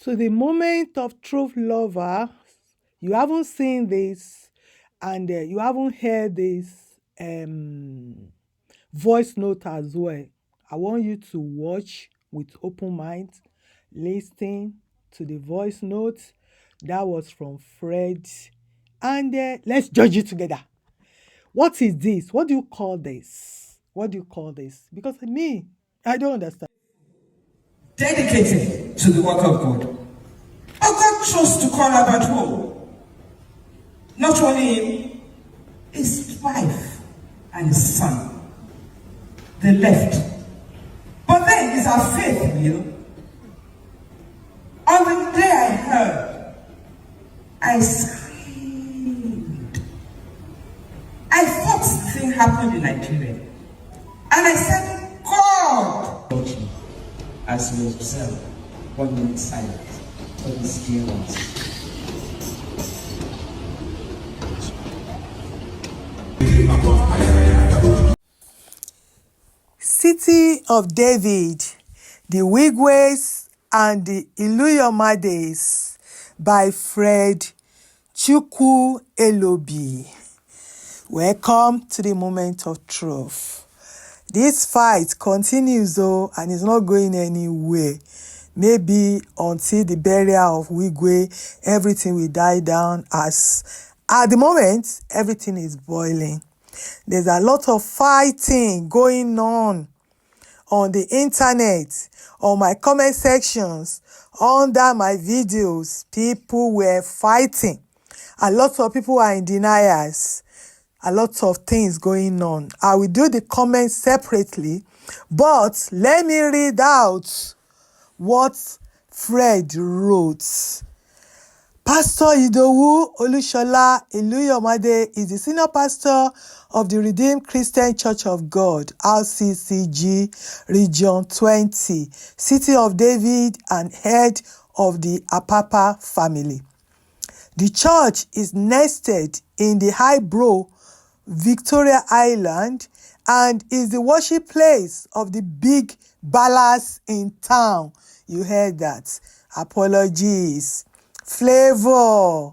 To the moment of truth lover, you haven't seen this and you haven't heard this voice note as well. I want you to watch with open mind, listen to the voice note. That was from Fred. And let's judge it together. What is this? What do you call this? What do you call this? Because me, I don't understand. Dedicated to the work of God. But God chose to call her back home. Not only him, his wife and his son. They left. But then is our faith real? On the day I heard, I screamed. I thought the thing happened in Nigeria. And I said, God! As we observe 1 minute silence for this dear ones. City of David, the Wigwes and the Iluyomades by Fred Elobi. Welcome to the moment of truth. This fight continues though, and it's not going anywhere. Maybe until the burial of Wigwe, everything will die down, as at the moment, everything is boiling. There's a lot of fighting going on the internet, on my comment sections, under my videos. People were fighting. A lot of people are in denials. A lot of things going on. I will do the comments separately, but let me read out what Fred wrote. Pastor Idowu Olushola Iluyomade is the senior pastor of the Redeemed Christian Church of God, RCCG, Region 20, City of David, and head of the Apapa family. The church is nested in the Highbrow, Victoria Island, and is the worship place of the big ballers in town. You heard that. Apologies. Flavor.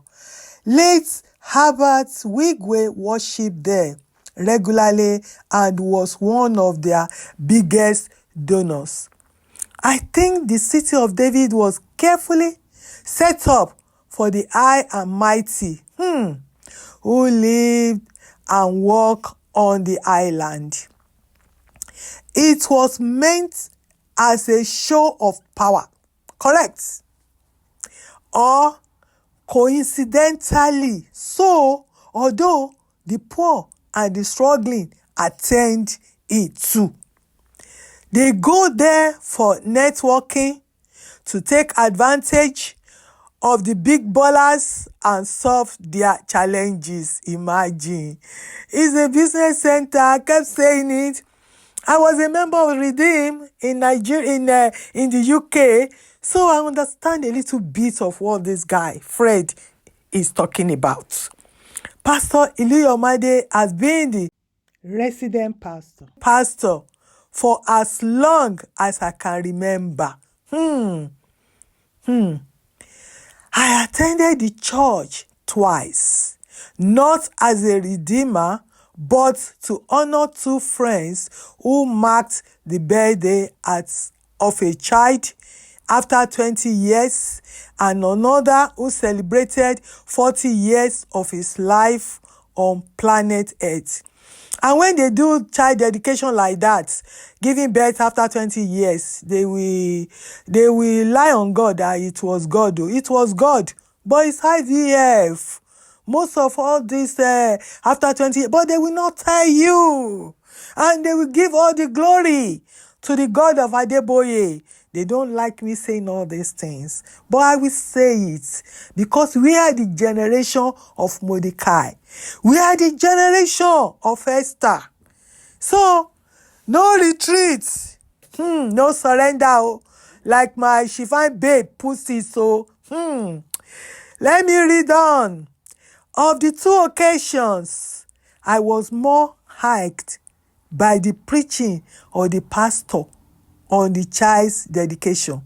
Late Herbert Wigwe worshiped there regularly and was one of their biggest donors. I think the City of David was carefully set up for the high and mighty who lived and worked on the island. It was meant as a show of power, correct? Or coincidentally so, although the poor and the struggling attend it too. They go there for networking, to take advantage of the big ballers and solve their challenges. Imagine. It's a business center. I kept saying it. I was a member of Redeem in Nigeria, in the UK, so I understand a little bit of what this guy, Fred, is talking about. Pastor Iluyomade has been the resident pastor for as long as I can remember. I attended the church twice, not as a redeemer, but to honor two friends who marked the birthday of a child after 20 years, and another who celebrated 40 years of his life on planet Earth. And when they do child dedication like that, giving birth after 20 years, they will lie on God that it was God. It was God, but it's IVF. Most of all this after 20 years, but they will not tell you. And they will give all the glory to the God of Adeboye. They don't like me saying all these things, but I will say it because we are the generation of Mordecai. We are the generation of Esther. So, no retreat, no surrender, like my Shifan babe puts it. So, let me read on. Of the two occasions, I was more hiked by the preaching of the pastor on the child's dedication.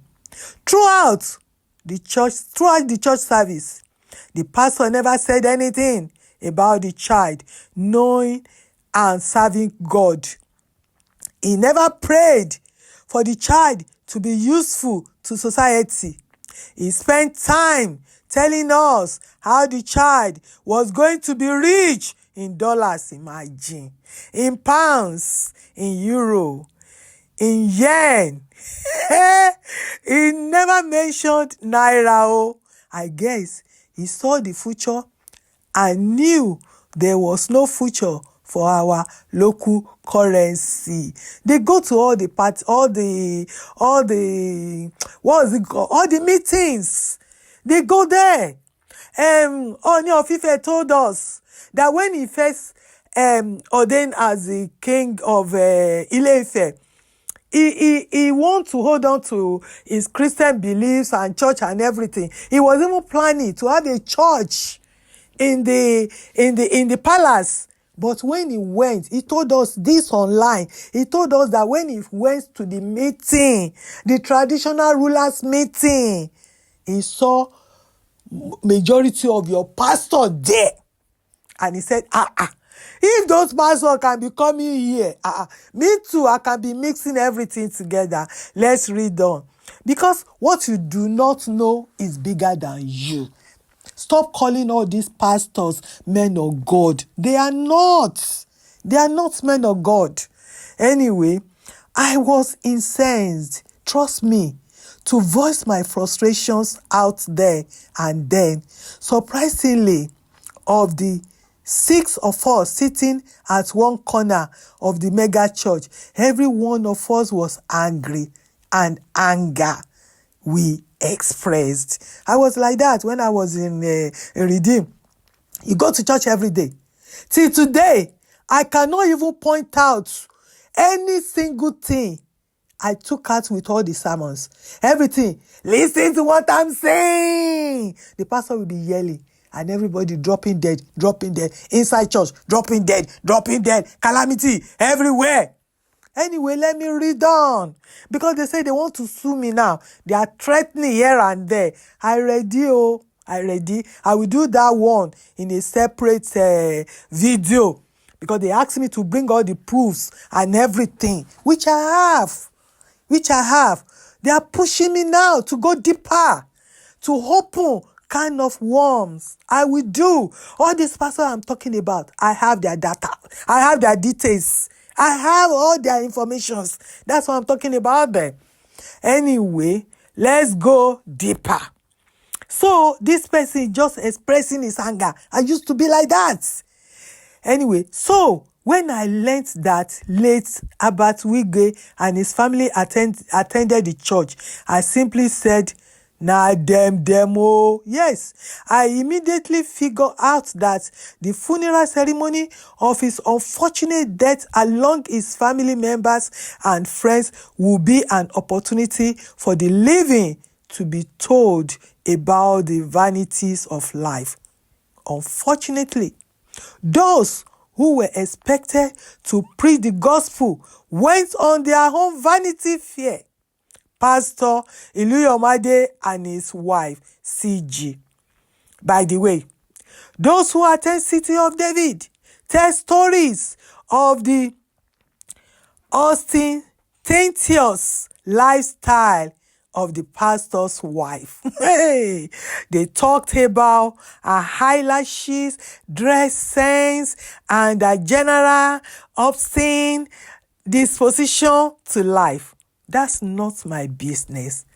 Throughout, the church, throughout the church service. The pastor never said anything about the child knowing and serving God. He never prayed for the child to be useful to society. He spent time telling us how the child was going to be rich in dollars, imagine, in pounds, in euro, in yen. He never mentioned naira. I guess he saw the future and knew there was no future for our local currency. They go to all the meetings. They go there. Ooni of Ife told us that when he first ordained as the king of Ile-Ife, he want to hold on to his Christian beliefs and church and everything. He was even planning to have a church in the palace. But when he went, he told us this online. He told us that when he went to the meeting, the traditional rulers meeting, he saw majority of your pastor there. And he said, if those pastors can be coming here, me too, I can be mixing everything together. Let's read on. Because what you do not know is bigger than you. Stop calling all these pastors men of God. They are not. They are not men of God. Anyway, I was incensed, trust me, to voice my frustrations out there and then. Surprisingly, of the 6 of us sitting at one corner of the mega church, every one of us was angry, and anger we expressed. I was like that when I was in Redeem. You go to church every day. Till today, I cannot even point out any single thing I took out with all the sermons. Everything. Listen to what I'm saying. The pastor will be yelling and everybody dropping dead. Inside church, dropping dead. Calamity everywhere. Anyway, let me read on. Because they say they want to sue me now. They are threatening here and there. I ready. I will do that one in a separate video. Because they asked me to bring all the proofs and everything. Which I have. They are pushing me now to go deeper. To open kind of worms. I will do. All these pastors I'm talking about, I have their data. I have their details. I have all their informations. That's what I'm talking about there. Anyway, let's go deeper. So, this person just expressing his anger. I used to be like that. Anyway, so, when I learned that late Abbot Wigwe and his family attended the church, I simply said, nah, demo. Yes, I immediately figured out that the funeral ceremony of his unfortunate death along his family members and friends will be an opportunity for the living to be told about the vanities of life. Unfortunately, those who were expected to preach the gospel went on their own vanity fair. Pastor Iluyomades and his wife, CG. By the way, those who attend City of David tell stories of the ostentatious lifestyle of the pastor's wife. Hey, they talked about her eyelashes, dress sense, and a general obscene disposition to life. That's not my business.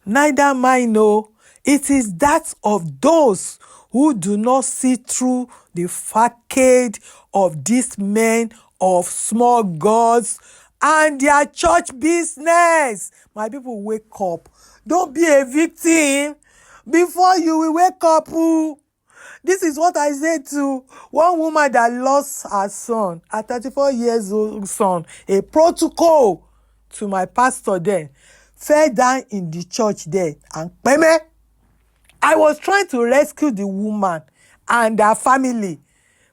Neither mine, no. It is that of those who do not see through the facade of these men of small gods and their church business. My people, wake up. Don't be a victim before you will wake up. This is what I said to one woman that lost her son, a 34 years old son, a protocol to my pastor then, fell down in the church there, and I was trying to rescue the woman and her family,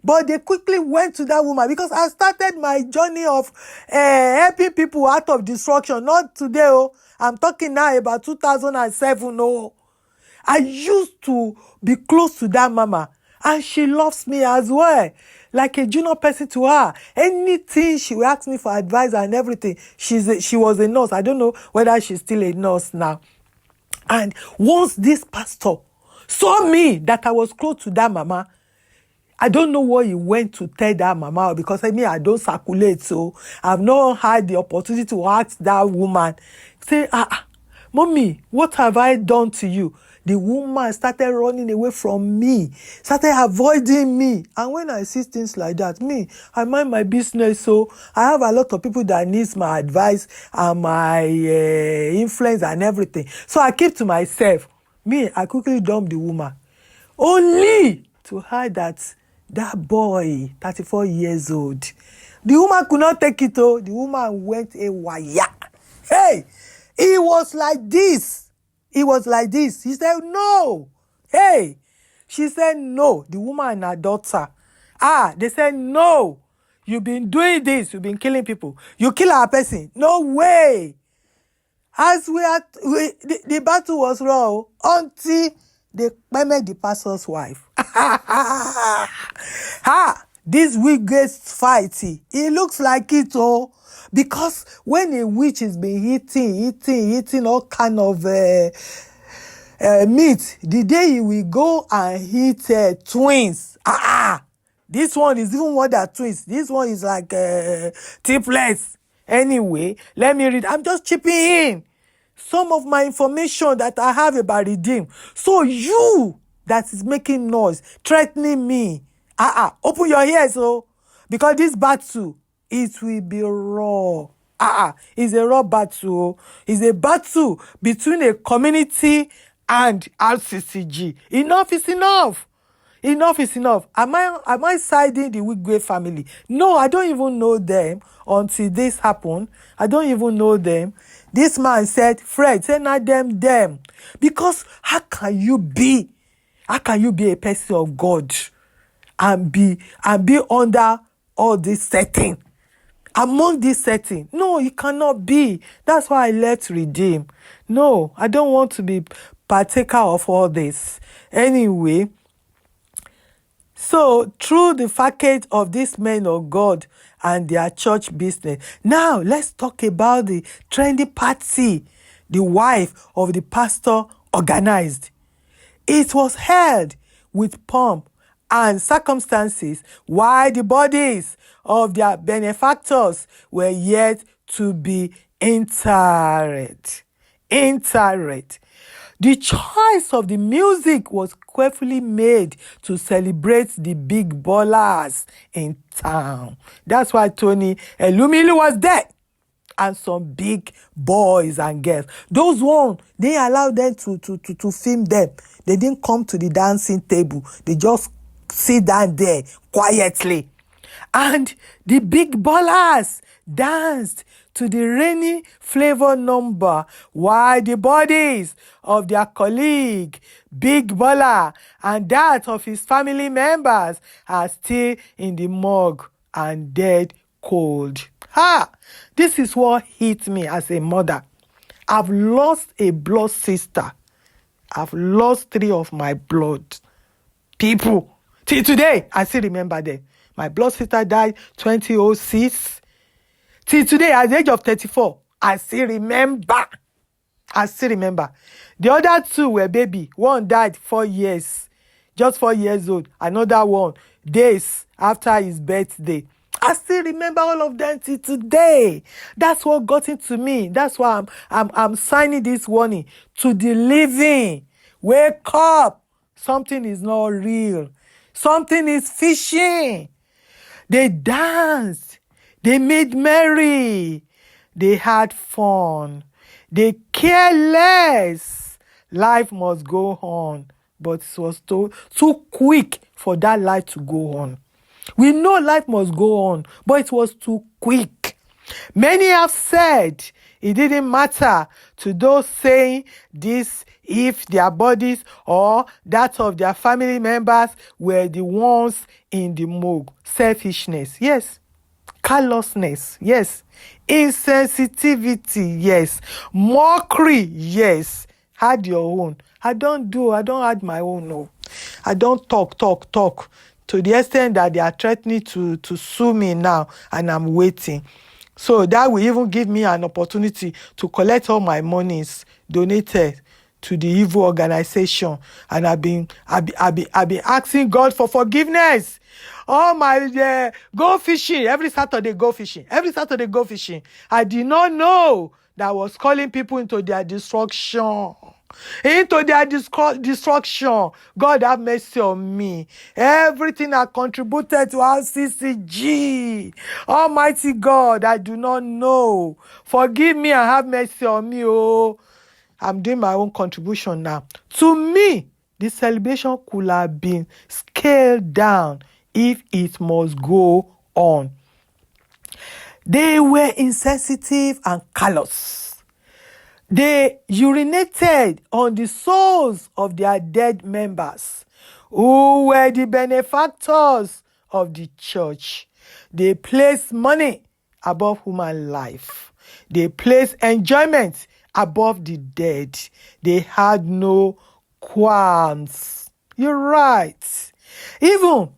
but they quickly went to that woman because I started my journey of helping people out of destruction. Not today, I'm talking now about 2007. I used to be close to that mama, and she loves me as well, like a junior person to her. Anything she will ask me for advice and everything. She was a nurse. I don't know whether she's still a nurse now. And once this pastor saw me that I was close to that mama, I don't know what he went to tell that mama, because I don't circulate, so I've not had the opportunity to ask that woman, say, mommy, what have I done to you? The woman started running away from me, started avoiding me. And when I see things like that, I mind my business. So I have a lot of people that needs my advice and my influence and everything. So I keep to myself. I quickly dump the woman, only to hide that boy, 34 years old. The woman could not take it. The woman went a wire. Hey, it was like this. He said, no. Hey, she said, no. The woman and her daughter. They said, no. You've been doing this. You've been killing people. You kill our person. No way. As the battle was raw until they permitted the pastor's wife. This Wigwe fight, it looks like it, because when a witch has been eating all kind of meat, the day he will go and eat twins. This one is even more than twins. This one is like triplets. Anyway, let me read. I'm just chipping in some of my information that I have about Redeem. So you that is making noise, threatening me, open your ears, because this battle, it will be raw. It's a raw battle. It's a battle between a community and RCCG. Enough is enough. Enough is enough. Am I siding the Wigwe family? No, I don't even know them until this happened. I don't even know them. This man said, Fred, say not them. Because how can you be a person of God and be under all this setting? Among this setting? No, you cannot be. That's why I left Redeem. No, I don't want to be partaker of all this. Anyway, so through the facade of these men of God and their church business, now let's talk about the trendy party the wife of the pastor organized. It was held with pomp and circumstances while the bodies of their benefactors were yet to be interred. The choice of the music was carefully made to celebrate the big ballers in town. That's why Toni Elumelu was there. And some big boys and girls. Those ones, they allowed them to film them. They didn't come to the dancing table. They just sit down there quietly. And the big ballers danced to the rainy flavor number while the bodies of their colleague, Big Baller, and that of his family members are still in the morgue and dead cold. This is what hit me as a mother. I've lost a blood sister. I've lost 3 of my blood people. Till today, I still remember them. My blood sister died 2006. Till today, at the age of 34, I still remember. The other 2 were baby. One died 4 years. Just 4 years old. Another one, days after his birthday. I still remember all of them till today. That's what got into me. That's why I'm signing this warning to the living. Wake up. Something is not real. Something is fishing. They danced. They made merry. They had fun. They care less. Life must go on. But it was too quick for that life to go on. We know life must go on, but it was too quick. Many have said it didn't matter to those saying this if their bodies or that of their family members were the ones in the morgue. Selfishness, yes. Callousness, yes. Insensitivity, yes. Mockery, yes. add your own. I don't add my own, no. I don't talk to the extent that they are threatening to sue me now, and I'm waiting. So that will even give me an opportunity to collect all my monies donated to the evil organization. And I've been asking God for forgiveness. All my go fishing, every Saturday go fishing. I did not know that I was calling people into their destruction. Destruction. God have mercy on me. Everything I contributed to RCCG. Almighty God, I do not know. Forgive me and have mercy on me. Oh, I'm doing my own contribution now. To me, the celebration could have been scaled down if it must go on. They were insensitive and callous. They urinated on the souls of their dead members, who were the benefactors of the church. They placed money above human life. They placed enjoyment above the dead. They had no qualms. You're right. Even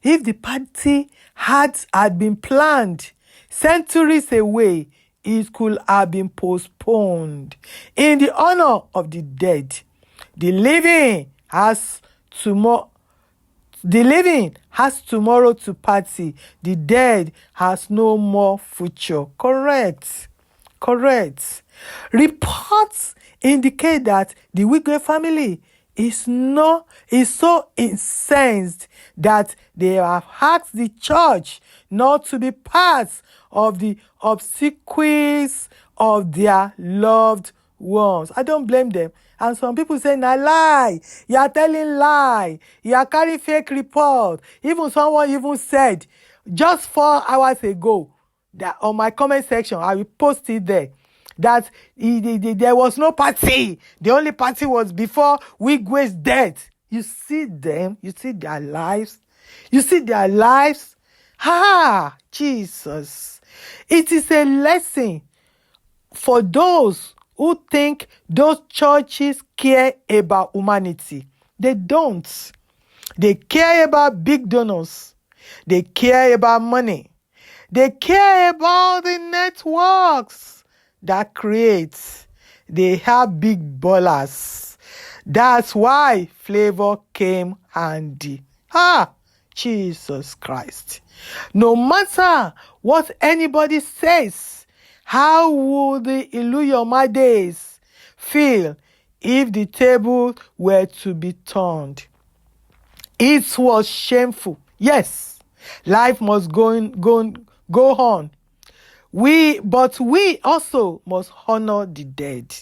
if the party had been planned centuries away, it could have been postponed in the honor of the dead. The living has tomorrow to party. The dead has no more future. Correct. Reports indicate that the Wigwe family is so incensed that they have asked the church not to be part of the obsequies of their loved ones. I don't blame them. And some people say, "Na lie, you are telling lie, you are carrying fake report." Even someone said just 4 hours ago that on my comment section, I will post it there, that there was no party. The only party was before Wigwe's death. You see them, you see their lives. Jesus. It is a lesson for those who think those churches care about humanity. They don't. They care about big donors. They care about money. They care about the networks that creates. They have big ballers. That's why flavor came handy. Jesus Christ. No matter what anybody says, how would the Iluyomades feel if the table were to be turned? It was shameful. Yes, life must go on. But we also must honor the dead.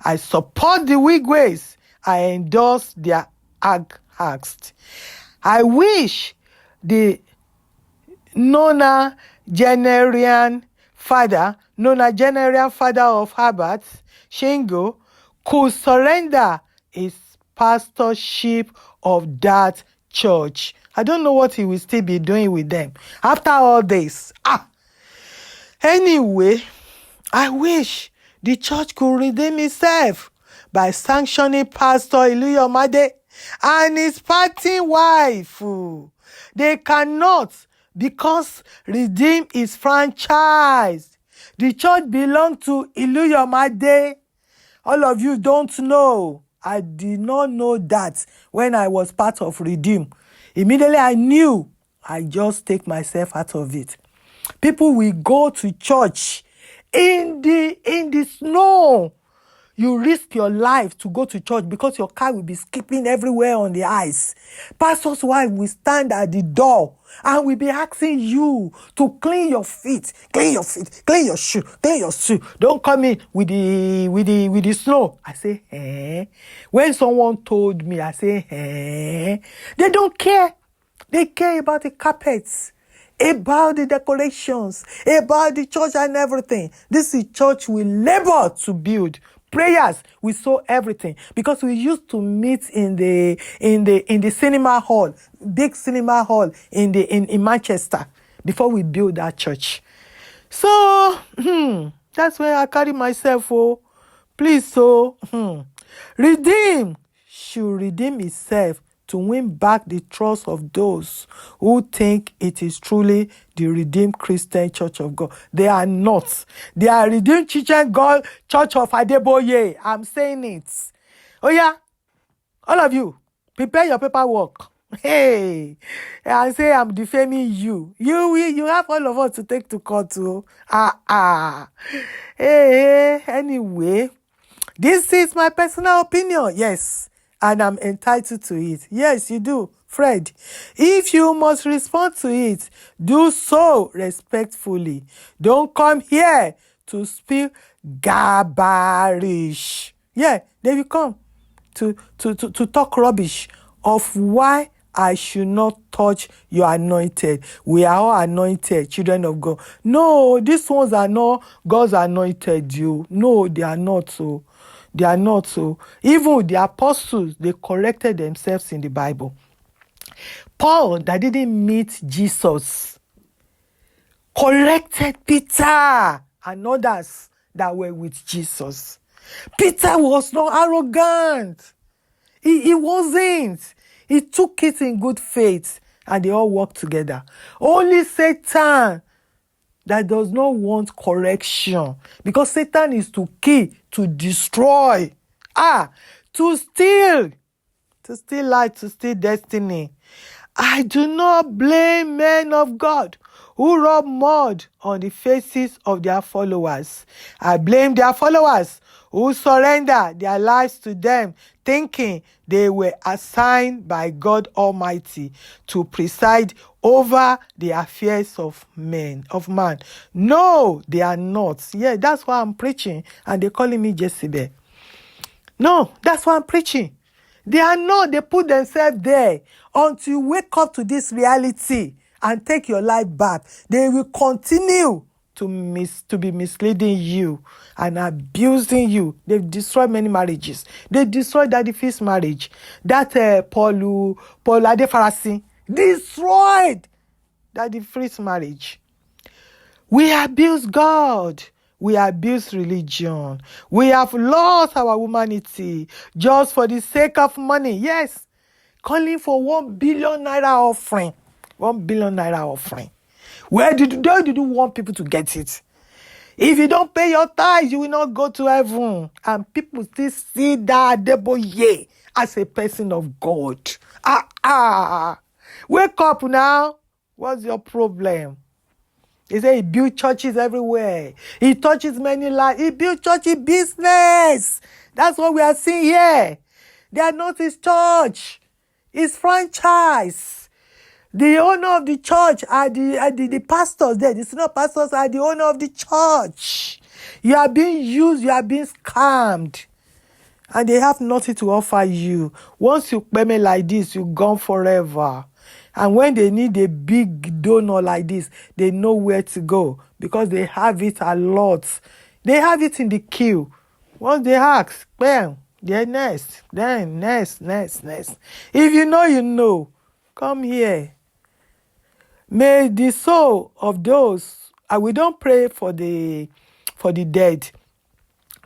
I support the Wigways. I endorse their acts. I wish the nonagenarian father of Herbert Shingo could surrender his pastorship of that church. I don't know what he will still be doing with them after all this. Anyway, I wish the church could redeem itself by sanctioning Pastor Iluyomade and his parting wife. They cannot, because redeem is franchised. The church belongs to Iluyomade. All of you don't know. I did not know that when I was part of Redeem. Immediately I knew. I just take myself out of it. People will go to church in the snow. You risk your life to go to church because your car will be skipping everywhere on the ice. Pastor's wife will stand at the door and will be asking you to clean your feet, clean your shoe. Don't come in with the snow. I say, When someone told me, I say, They don't care. They care about the carpets, about the decorations, about the church and everything. This is church we labor to build. Prayers, we saw everything, because we used to meet in the cinema hall, big cinema hall in Manchester, before we built that church. So that's where I carry myself. Please, Redeem should redeem itself to win back the trust of those who think it is truly the redeemed Christian Church of God. They are not. They are redeemed Christian God Church of Adeboye. I'm saying it. Oh yeah, all of you, prepare your paperwork. Hey, I say I'm defaming you. You have all of us to take to court too. Hey, anyway, this is my personal opinion. Yes, and I'm entitled to it. Yes, you do, Fred. If you must respond to it, do so respectfully. Don't come here to speak garbage. Yeah, they will come to talk rubbish of why I should not touch your anointed. We are all anointed, children of God. No, these ones are not God's anointed you. No, they are not so. They are not so. Even the apostles, they corrected themselves in the Bible. Paul, that didn't meet Jesus, corrected Peter and others that were with Jesus. Peter was not arrogant. He wasn't. He took it in good faith and they all worked together. Only Satan that does not want correction, because Satan is to kill, to destroy, to steal life, to steal destiny. I do not blame men of God who rub mud on the faces of their followers. I blame their followers who surrender their lives to them, thinking they were assigned by God Almighty to preside over the affairs of man. No, they are not. Yeah, that's why I'm preaching, and they're calling me Jezebel. No, that's why I'm preaching. They are not. They put themselves there until you wake up to this reality and take your life back. They will continue to be misleading you and abusing you. They've destroyed many marriages. They destroyed Daddy Fizz marriage. That Paul Adefarasi destroyed Daddy Fizz marriage. We abuse God. We abuse religion. We have lost our humanity just for the sake of money. Yes, calling for 1 billion naira offering. 1 billion naira offering. Where did you want people to get it? If you don't pay your tithes, you will not go to heaven. And people still see that Adeboye as a person of God. Wake up now. What's your problem? He said he built churches everywhere. He touches many lives. He built church business. That's what we are seeing here. They are not his church. It's franchise. The owner of the church are the pastors there. The senior pastors are the owner of the church. You are being used. You are being scammed. And they have nothing to offer you. Once you pay me like this, you're gone forever. And when they need a big donor like this, they know where to go because they have it a lot. They have it in the queue. Once they ask, bam, they're next. Then next. If you know, you know. Come here. May the soul of those, we don't pray for the dead.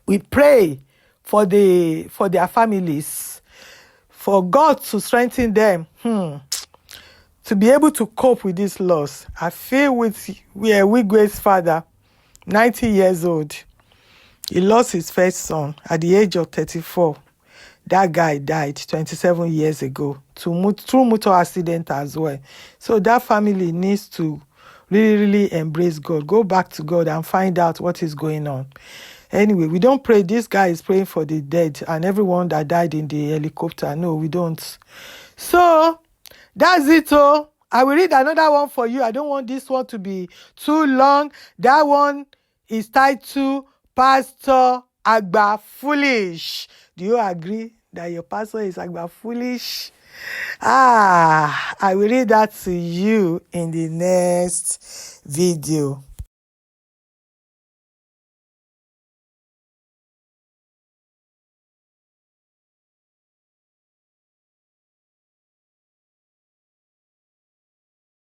We pray for their families, for God to strengthen them. To be able to cope with this loss. I feel with Wigwe's father, 90 years old. He lost his first son at the age of 34. That guy died 27 years ago through motor accident as well. So that family needs to really embrace God. Go back to God and find out what is going on. Anyway, we don't pray. This guy is praying for the dead and everyone that died in the helicopter. No, we don't. So that's it. I will read another one for you. I don't want this one to be too long. That one is titled Pastor Agba Foolish. Do you agree that your pastor is Agba Foolish? I will read that to you in the next video.